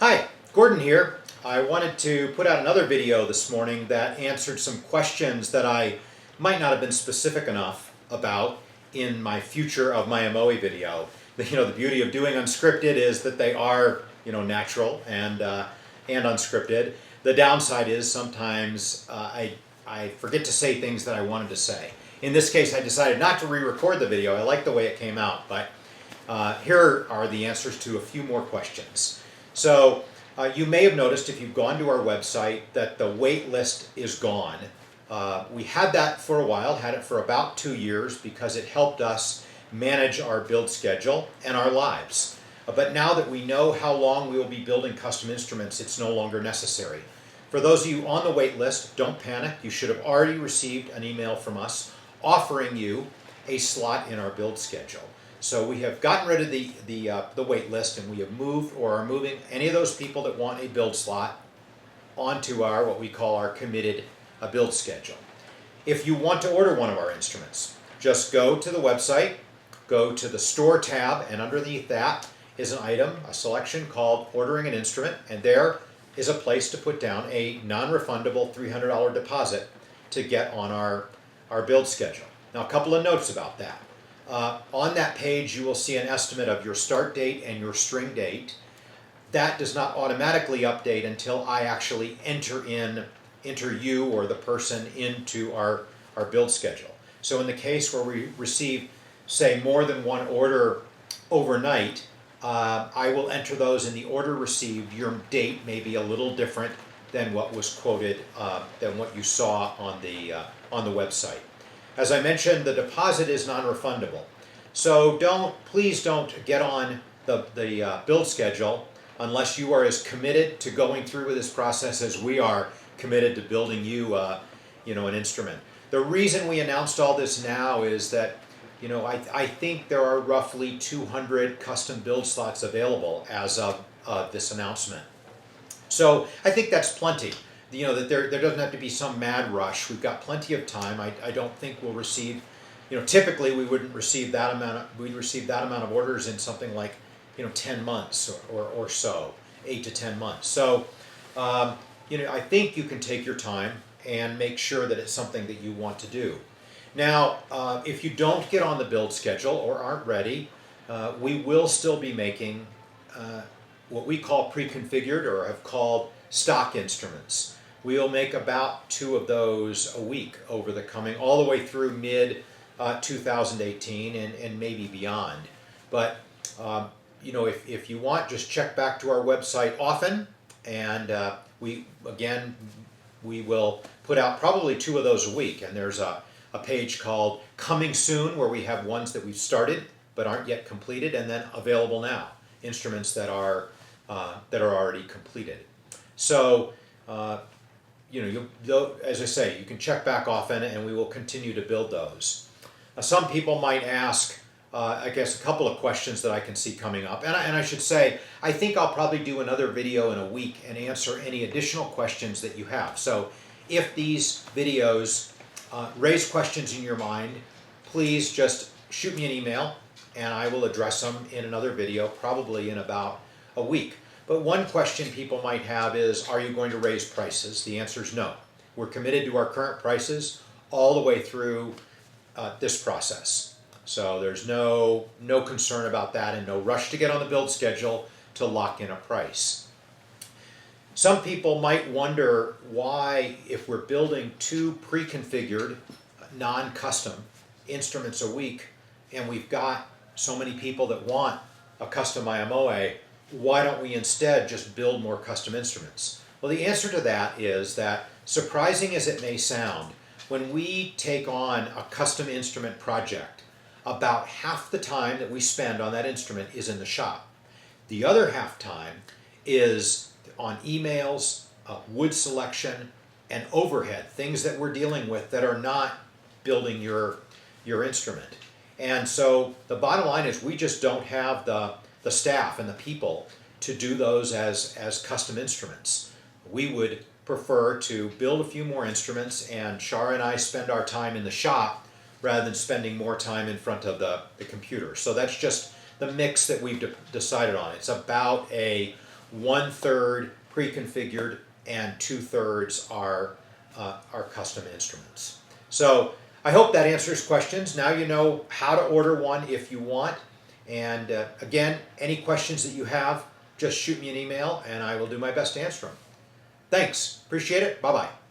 Hi, Gordon here. I wanted to put out another video this morning that answered some questions that I might not have been specific enough about in my future of my MOE video. The beauty of doing unscripted is that they are, natural and unscripted. The downside is sometimes I forget to say things that I wanted to say. In this case, I decided not to re-record the video. I like the way it came out, but here are the answers to a few more questions. So you may have noticed if you've gone to our website that the wait list is gone. We had that for a while, had it for about 2 years because it helped us manage our build schedule and our lives. But now that we know how long we will be building custom instruments, it's no longer necessary. For those of you on the wait list, don't panic. You should have already received an email from us offering you a slot in our build schedule. So we have gotten rid of the wait list, and we have moved or are moving any of those people that want a build slot onto our what we call our committed build schedule. If you want to order one of our instruments, just go to the website, go to the store tab, and underneath that is an item, a selection called Ordering an Instrument, and there is a place to put down a non-refundable $300 deposit to get on our build schedule. Now, a couple of notes about that. On that page, you will see an estimate of your start date and your string date. That does not automatically update until I actually enter you or the person into our build schedule. So in the case where we receive, say, more than one order overnight, I will enter those in the order received. Your date may be a little different than what was quoted, than what you saw on the website. As I mentioned, the deposit is non-refundable. So please don't get on the build schedule unless you are as committed to going through with this process as we are committed to building you, an instrument. The reason we announced all this now is that, I think there are roughly 200 custom build slots available as of this announcement. So I think that's plenty. That there doesn't have to be some mad rush. We've got plenty of time. I don't think we'll receive, typically we wouldn't receive that amount. We'd receive that amount of orders in something like, 10 months or so, 8 to 10 months. So, I think you can take your time and make sure that it's something that you want to do. Now, if you don't get on the build schedule or aren't ready, we will still be making what we call pre-configured or have called stock instruments. We'll make about 2 of those a week over the coming, all the way through mid 2018 and maybe beyond. But, if you want, just check back to our website often, and we will put out probably 2 of those a week. And there's a page called Coming Soon where we have ones that we've started but aren't yet completed, and then Available Now, instruments that are already completed. So, as I say, you can check back often, and we will continue to build those. Some people might ask, I guess, a couple of questions that I can see coming up. And I should say, I think I'll probably do another video in a week and answer any additional questions that you have. So if these videos raise questions in your mind, please just shoot me an email, and I will address them in another video, probably in about a week. But one question people might have is, are you going to raise prices? The answer is no. We're committed to our current prices all the way through this process. So there's no concern about that, and no rush to get on the build schedule to lock in a price. Some people might wonder why, if we're building 2 pre-configured, non-custom instruments a week, and we've got so many people that want a custom IMOA, why don't we instead just build more custom instruments? Well, the answer to that is that, surprising as it may sound, when we take on a custom instrument project, about half the time that we spend on that instrument is in the shop. The other half time is on emails, wood selection, and overhead, things that we're dealing with that are not building your instrument. And so the bottom line is we just don't have the staff and the people to do those as custom instruments. We would prefer to build a few more instruments, and Shara and I spend our time in the shop rather than spending more time in front of the computer. So that's just the mix that we've decided on. It's about a 1/3 pre-configured and 2/3 are custom instruments. So I hope that answers questions. Now you know how to order one if you want. And again, any questions that you have, just shoot me an email and I will do my best to answer them. Thanks. Appreciate it. Bye-bye.